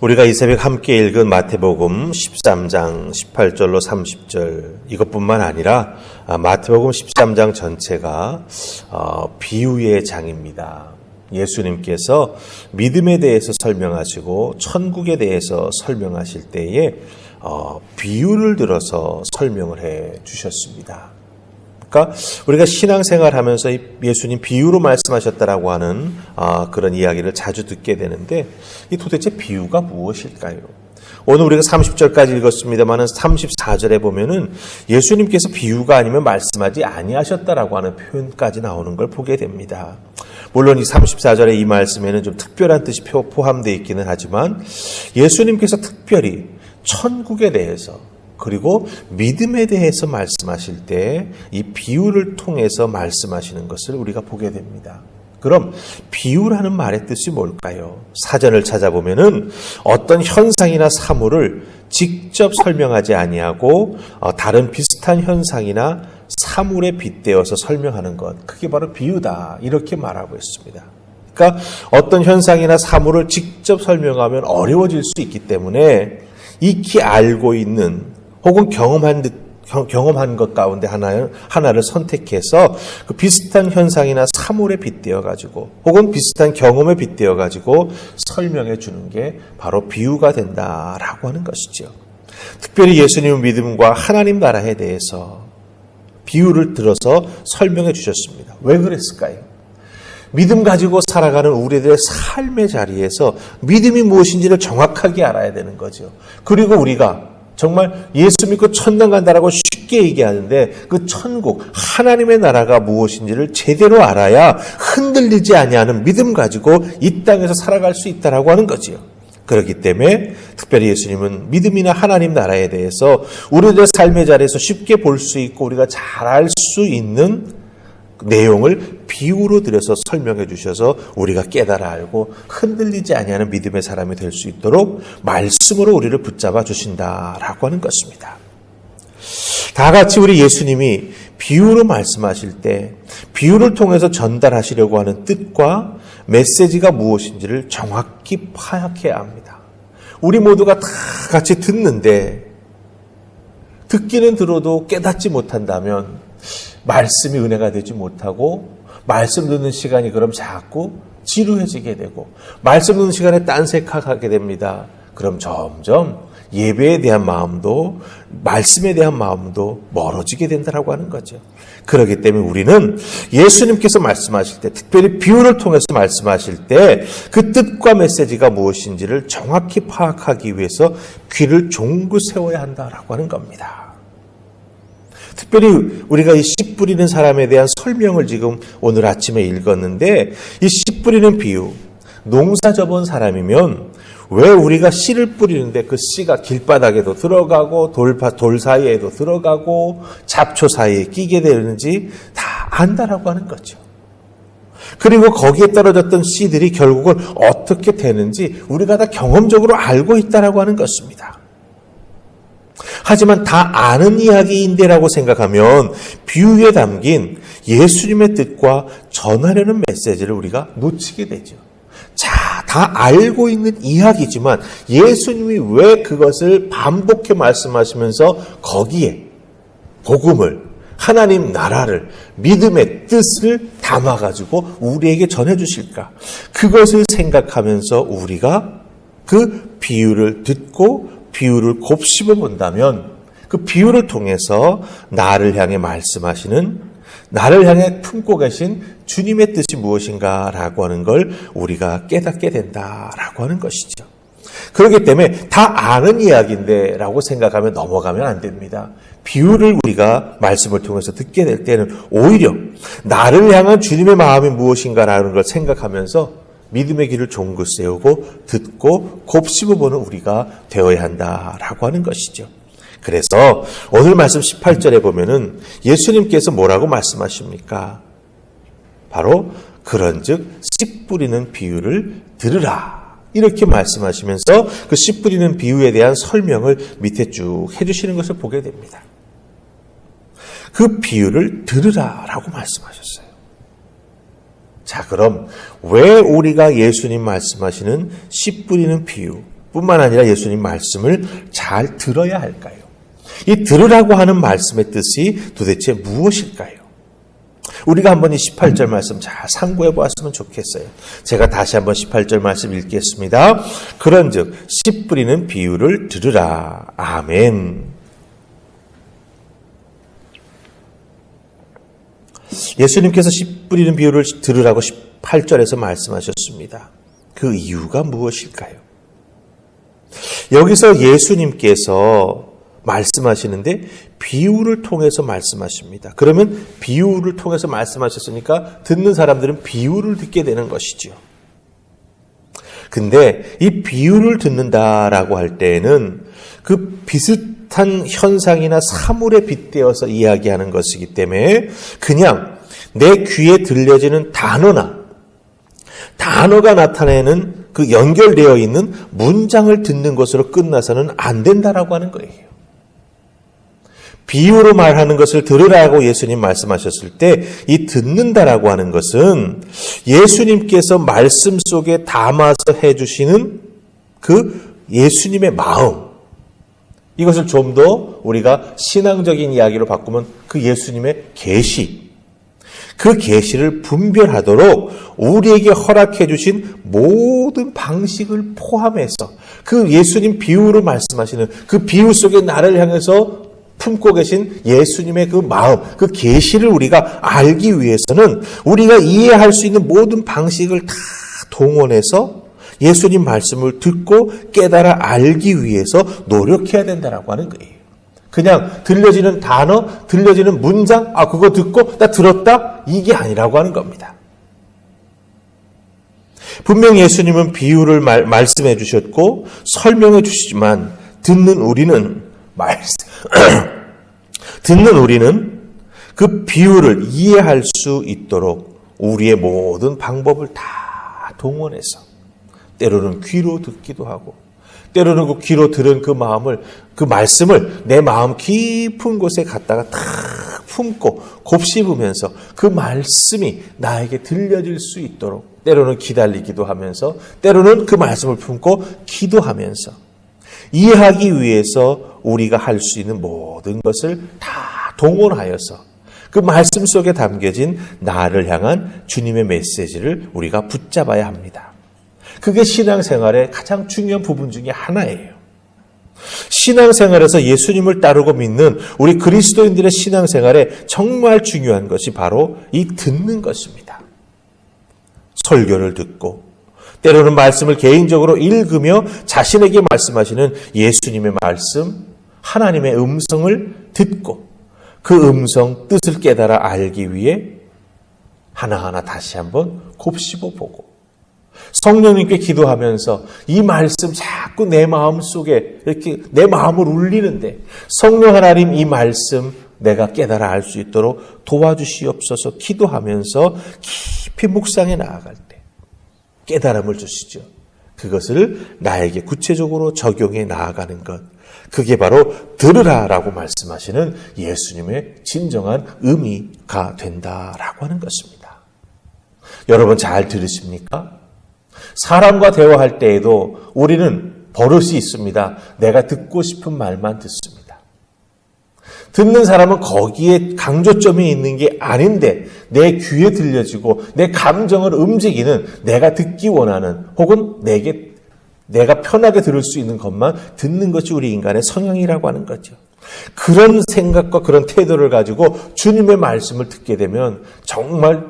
우리가 이 새벽 함께 읽은 마태복음 13장 18절로 30절 이것뿐만 아니라 마태복음 13장 전체가 비유의 장입니다. 예수님께서 믿음에 대해서 설명하시고 천국에 대해서 설명하실 때에 비유를 들어서 설명을 해 주셨습니다. 그러니까 우리가 신앙생활 하면서 예수님 비유로 말씀하셨다라고 하는 그런 이야기를 자주 듣게 되는데 이 도대체 비유가 무엇일까요? 오늘 우리가 30절까지 읽었습니다만 34절에 보면은 예수님께서 비유가 아니면 말씀하지 아니하셨다라고 하는 표현까지 나오는 걸 보게 됩니다. 물론 이 34절의 이 말씀에는 좀 특별한 뜻이 포함되어 있기는 하지만 예수님께서 특별히 천국에 대해서 그리고 믿음에 대해서 말씀하실 때 이 비유를 통해서 말씀하시는 것을 우리가 보게 됩니다. 그럼 비유라는 말의 뜻이 뭘까요? 사전을 찾아보면은 어떤 현상이나 사물을 직접 설명하지 아니하고 다른 비슷한 현상이나 사물에 빗대어서 설명하는 것, 그게 바로 비유다 이렇게 말하고 있습니다. 그러니까 어떤 현상이나 사물을 직접 설명하면 어려워질 수 있기 때문에 익히 알고 있는 혹은 경험한 것 가운데 하나를 선택해서 그 비슷한 현상이나 사물에 빗대어가지고 혹은 비슷한 경험에 빗대어가지고 설명해 주는 게 바로 비유가 된다라고 하는 것이죠. 특별히 예수님의 믿음과 하나님 나라에 대해서 비유를 들어서 설명해 주셨습니다. 왜 그랬을까요? 믿음 가지고 살아가는 우리들의 삶의 자리에서 믿음이 무엇인지를 정확하게 알아야 되는 거죠. 그리고 우리가 정말 예수 믿고 천당 간다라고 쉽게 얘기하는데 그 천국, 하나님의 나라가 무엇인지를 제대로 알아야 흔들리지 아니하는 믿음 가지고 이 땅에서 살아갈 수 있다라고 하는 거지요. 그렇기 때문에 특별히 예수님은 믿음이나 하나님 나라에 대해서 우리들의 삶의 자리에서 쉽게 볼 수 있고 우리가 잘 알 수 있는 내용을 비유로 들여서 설명해 주셔서 우리가 깨달아 알고 흔들리지 아니하는 믿음의 사람이 될 수 있도록 말씀으로 우리를 붙잡아 주신다라고 하는 것입니다. 다 같이 우리 예수님이 비유로 말씀하실 때 비유를 통해서 전달하시려고 하는 뜻과 메시지가 무엇인지를 정확히 파악해야 합니다. 우리 모두가 다 같이 듣는데 듣기는 들어도 깨닫지 못한다면 말씀이 은혜가 되지 못하고 말씀 듣는 시간이 그럼 자꾸 지루해지게 되고 말씀 듣는 시간에 딴색하게 됩니다. 그럼 점점 예배에 대한 마음도 말씀에 대한 마음도 멀어지게 된다라고 하는 거죠. 그렇기 때문에 우리는 예수님께서 말씀하실 때 특별히 비유를 통해서 말씀하실 때 그 뜻과 메시지가 무엇인지를 정확히 파악하기 위해서 귀를 종긋 세워야 한다라고 하는 겁니다. 특별히 우리가 이 씨 뿌리는 사람에 대한 설명을 지금 오늘 아침에 읽었는데 이 씨 뿌리는 비유, 농사 접은 사람이면 왜 우리가 씨를 뿌리는데 그 씨가 길바닥에도 들어가고 돌 사이에도 들어가고 잡초 사이에 끼게 되는지 다 안다라고 하는 거죠. 그리고 거기에 떨어졌던 씨들이 결국은 어떻게 되는지 우리가 다 경험적으로 알고 있다라고 하는 것입니다. 하지만 다 아는 이야기인데라고 생각하면 비유에 담긴 예수님의 뜻과 전하려는 메시지를 우리가 놓치게 되죠. 자, 다 알고 있는 이야기지만 예수님이 왜 그것을 반복해 말씀하시면서 거기에 복음을, 하나님 나라를, 믿음의 뜻을 담아가지고 우리에게 전해주실까? 그것을 생각하면서 우리가 그 비유를 듣고 비유를 곱씹어 본다면 그 비유를 통해서 나를 향해 말씀하시는, 나를 향해 품고 계신 주님의 뜻이 무엇인가라고 하는 걸 우리가 깨닫게 된다라고 하는 것이죠. 그렇기 때문에 다 아는 이야기인데 라고 생각하면 넘어가면 안 됩니다. 비유를 우리가 말씀을 통해서 듣게 될 때는 오히려 나를 향한 주님의 마음이 무엇인가라는 걸 생각하면서 믿음의 길을 종긋 세우고 듣고 곱씹어보는 우리가 되어야 한다라고 하는 것이죠. 그래서 오늘 말씀 18절에 보면은 예수님께서 뭐라고 말씀하십니까? 바로 그런즉 씨 뿌리는 비유를 들으라 이렇게 말씀하시면서 그 씨 뿌리는 비유에 대한 설명을 밑에 쭉 해주시는 것을 보게 됩니다. 그 비유를 들으라라고 말씀하셨어요. 자, 그럼 왜 우리가 예수님 말씀하시는 씨 뿌리는 비유, 뿐만 아니라 예수님 말씀을 잘 들어야 할까요? 이 들으라고 하는 말씀의 뜻이 도대체 무엇일까요? 우리가 한번 이 18절 말씀 잘 상고해 보았으면 좋겠어요. 제가 다시 한번 18절 말씀 읽겠습니다. 그런즉 씨 뿌리는 비유를 들으라. 아멘. 예수님께서 씨 뿌리는 비유를 들으라고 18절에서 말씀하셨습니다. 그 이유가 무엇일까요? 여기서 예수님께서 말씀하시는데 비유를 통해서 말씀하십니다. 그러면 비유를 통해서 말씀하셨으니까 듣는 사람들은 비유를 듣게 되는 것이죠. 근데 이 비유를 듣는다라고 할 때에는 그 비슷한 현상이나 사물에 빗대어서 이야기하는 것이기 때문에 그냥 내 귀에 들려지는 단어가 나타내는 그 연결되어 있는 문장을 듣는 것으로 끝나서는 안 된다라고 하는 거예요. 비유로 말하는 것을 들으라고 예수님 말씀하셨을 때 이 듣는다라고 하는 것은 예수님께서 말씀 속에 담아서 해주시는 그 예수님의 마음, 이것을 좀 더 우리가 신앙적인 이야기로 바꾸면 그 예수님의 계시, 그 계시를 분별하도록 우리에게 허락해 주신 모든 방식을 포함해서 그 예수님 비유로 말씀하시는 그 비유 속에 나를 향해서 품고 계신 예수님의 그 마음, 그 계시를 우리가 알기 위해서는 우리가 이해할 수 있는 모든 방식을 다 동원해서 예수님 말씀을 듣고 깨달아 알기 위해서 노력해야 된다라고 하는 거예요. 그냥 들려지는 단어, 들려지는 문장, 그거 듣고 나 들었다? 이게 아니라고 하는 겁니다. 분명 예수님은 비유를 말씀해 주셨고 설명해 주시지만 듣는 우리는 그 비유를 이해할 수 있도록 우리의 모든 방법을 다 동원해서 때로는 귀로 듣기도 하고 때로는 그 귀로 들은 그 말씀을 내 마음 깊은 곳에 갖다가 탁 품고 곱씹으면서 그 말씀이 나에게 들려질 수 있도록 때로는 기다리기도 하면서 때로는 그 말씀을 품고 기도하면서 이해하기 위해서 우리가 할 수 있는 모든 것을 다 동원하여서 그 말씀 속에 담겨진 나를 향한 주님의 메시지를 우리가 붙잡아야 합니다. 그게 신앙생활의 가장 중요한 부분 중에 하나예요. 신앙생활에서 예수님을 따르고 믿는 우리 그리스도인들의 신앙생활에 정말 중요한 것이 바로 이 듣는 것입니다. 설교를 듣고 때로는 말씀을 개인적으로 읽으며 자신에게 말씀하시는 예수님의 말씀, 하나님의 음성을 듣고 그 음성 뜻을 깨달아 알기 위해 하나하나 다시 한번 곱씹어 보고 성령님께 기도하면서 이 말씀 자꾸 내 마음 속에 이렇게 내 마음을 울리는데 성령 하나님 이 말씀 내가 깨달아 알 수 있도록 도와주시옵소서 기도하면서 깊이 묵상해 나아갈 때 깨달음을 주시죠. 그것을 나에게 구체적으로 적용해 나아가는 것. 그게 바로 들으라라고 말씀하시는 예수님의 진정한 의미가 된다라고 하는 것입니다. 여러분 잘 들으십니까? 사람과 대화할 때에도 우리는 버릇이 있습니다. 내가 듣고 싶은 말만 듣습니다. 듣는 사람은 거기에 강조점이 있는 게 아닌데 내 귀에 들려지고 내 감정을 움직이는 내가 듣기 원하는 혹은 내가 편하게 들을 수 있는 것만 듣는 것이 우리 인간의 성향이라고 하는 거죠. 그런 생각과 그런 태도를 가지고 주님의 말씀을 듣게 되면 정말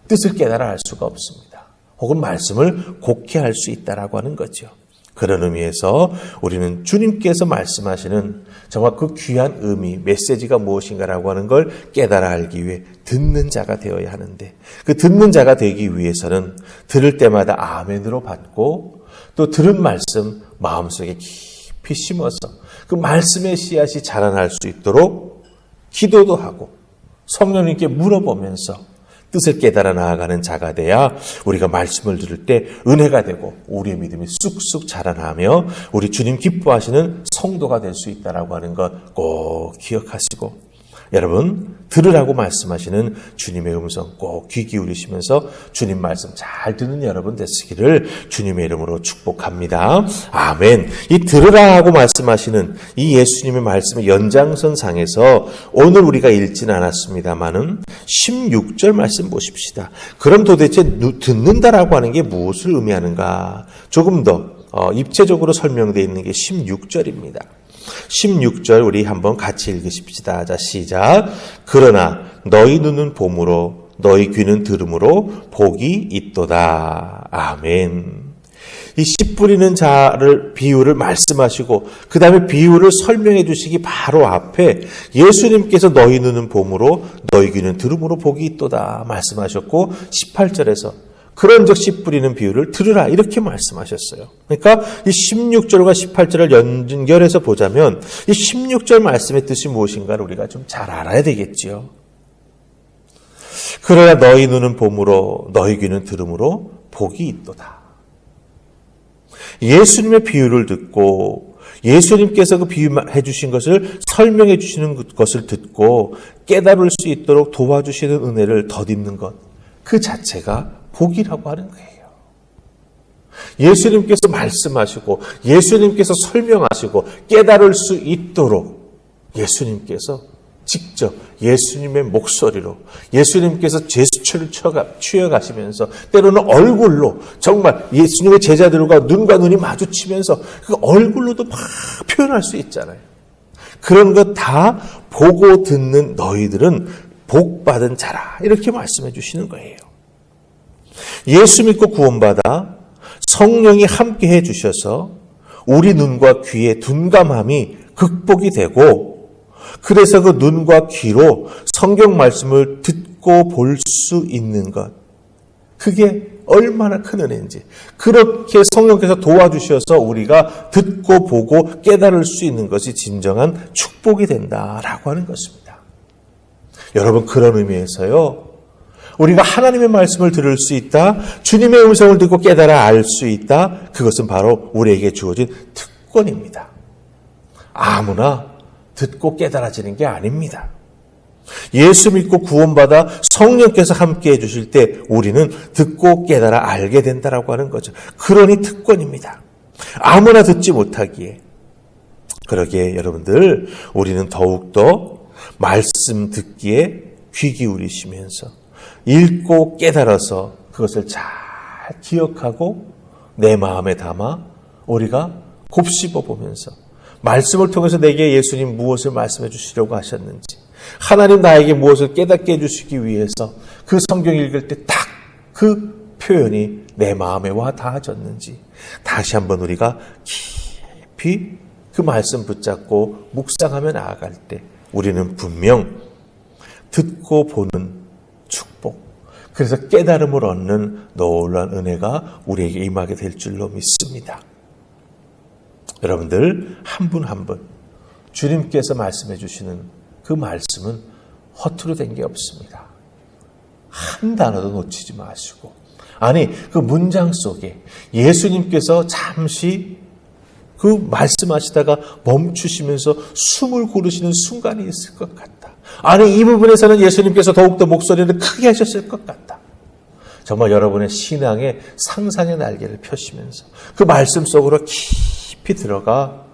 뜻을 깨달아 알 수가 없습니다. 혹은 말씀을 곡해할 수 있다라고 하는 거죠. 그런 의미에서 우리는 주님께서 말씀하시는 정말 그 귀한 의미, 메시지가 무엇인가라고 하는 걸 깨달아 알기 위해 듣는 자가 되어야 하는데 그 듣는 자가 되기 위해서는 들을 때마다 아멘으로 받고 또 들은 말씀 마음속에 깊이 심어서 그 말씀의 씨앗이 자라날 수 있도록 기도도 하고 성령님께 물어보면서 뜻을 깨달아 나아가는 자가 돼야 우리가 말씀을 들을 때 은혜가 되고 우리의 믿음이 쑥쑥 자라나며 우리 주님 기뻐하시는 성도가 될 수 있다라고 하는 것 꼭 기억하시고 여러분, 들으라고 말씀하시는 주님의 음성 꼭 귀 기울이시면서 주님 말씀 잘 듣는 여러분 되시기를 주님의 이름으로 축복합니다. 아멘. 이 들으라고 말씀하시는 이 예수님의 말씀의 연장선상에서 오늘 우리가 읽지는 않았습니다마는 16절 말씀 보십시다. 그럼 도대체 듣는다라고 하는 게 무엇을 의미하는가? 조금 더 입체적으로 설명되어 있는 게 16절입니다. 16절 우리 한번 같이 읽으십시다. 자, 시작. 그러나 너희 눈은 봄으로 너희 귀는 들음으로 복이 있도다. 아멘. 이 씨 뿌리는 자를 비유를 말씀하시고 그 다음에 비유를 설명해 주시기 바로 앞에 예수님께서 너희 눈은 봄으로 너희 귀는 들음으로 복이 있도다 말씀하셨고 18절에서 그런즉 씨 뿌리는 비유를 들으라 이렇게 말씀하셨어요. 그러니까 이 16절과 18절을 연결해서 보자면 이 16절 말씀의 뜻이 무엇인가를 우리가 좀 잘 알아야 되겠지요. 그러나 너희 눈은 봄으로 너희 귀는 들음으로 복이 있도다. 예수님의 비유를 듣고 예수님께서 그 비유해 주신 것을 설명해 주시는 것을 듣고 깨달을 수 있도록 도와주시는 은혜를 덧입는 것, 그 자체가 복이라고 하는 거예요. 예수님께서 말씀하시고 예수님께서 설명하시고 깨달을 수 있도록 예수님께서 직접 예수님의 목소리로 예수님께서 제스처를 취해가시면서 때로는 얼굴로 정말 예수님의 제자들과 눈과 눈이 마주치면서 그 얼굴로도 막 표현할 수 있잖아요. 그런 것 다 보고 듣는 너희들은 복받은 자라 이렇게 말씀해 주시는 거예요. 예수 믿고 구원받아 성령이 함께 해주셔서 우리 눈과 귀의 둔감함이 극복이 되고 그래서 그 눈과 귀로 성경 말씀을 듣고 볼 수 있는 것, 그게 얼마나 큰 은혜인지, 그렇게 성령께서 도와주셔서 우리가 듣고 보고 깨달을 수 있는 것이 진정한 축복이 된다라고 하는 것입니다. 여러분, 그런 의미에서요, 우리가 하나님의 말씀을 들을 수 있다, 주님의 음성을 듣고 깨달아 알 수 있다, 그것은 바로 우리에게 주어진 특권입니다. 아무나 듣고 깨달아지는 게 아닙니다. 예수 믿고 구원받아 성령께서 함께 해주실 때 우리는 듣고 깨달아 알게 된다라고 하는 거죠. 그러니 특권입니다. 아무나 듣지 못하기에. 그러기에 여러분들, 우리는 더욱더 말씀 듣기에 귀 기울이시면서 읽고 깨달아서 그것을 잘 기억하고 내 마음에 담아 우리가 곱씹어 보면서 말씀을 통해서 내게 예수님 무엇을 말씀해 주시려고 하셨는지, 하나님 나에게 무엇을 깨닫게 해주시기 위해서 그 성경 읽을 때 딱 그 표현이 내 마음에 와 닿아졌는지 다시 한번 우리가 깊이 그 말씀 붙잡고 묵상하며 나아갈 때 우리는 분명 듣고 보는 축복, 그래서 깨달음을 얻는 놀라운 은혜가 우리에게 임하게 될 줄로 믿습니다. 여러분들 한 분 한 분 주님께서 말씀해 주시는 그 말씀은 허투루 된 게 없습니다. 한 단어도 놓치지 마시고, 아니 그 문장 속에 예수님께서 잠시 그 말씀하시다가 멈추시면서 숨을 고르시는 순간이 있을 것 같다. 아니 이 부분에서는 예수님께서 더욱더 목소리를 크게 하셨을 것 같다. 정말 여러분의 신앙의 상상의 날개를 펴시면서 그 말씀 속으로 깊이 들어가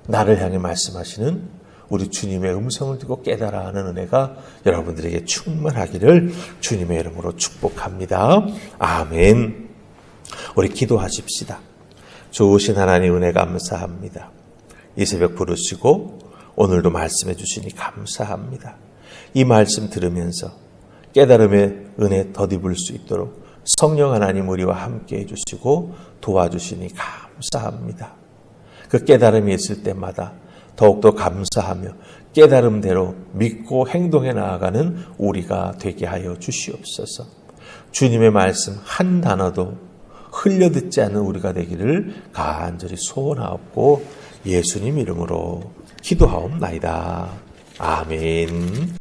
나를 향해 말씀하시는 우리 주님의 음성을 듣고 깨달아 하는 은혜가 여러분들에게 충만하기를 주님의 이름으로 축복합니다. 아멘. 우리 기도하십시다. 좋으신 하나님 은혜 감사합니다. 이 새벽 부르시고 오늘도 말씀해 주시니 감사합니다. 이 말씀 들으면서 깨달음의 은혜 덧입을 수 있도록 성령 하나님 우리와 함께 해주시고 도와주시니 감사합니다. 그 깨달음이 있을 때마다 더욱더 감사하며 깨달음대로 믿고 행동해 나아가는 우리가 되게 하여 주시옵소서. 주님의 말씀 한 단어도 흘려듣지 않는 우리가 되기를 간절히 소원하옵고 예수님 이름으로 기도하옵나이다. 아멘.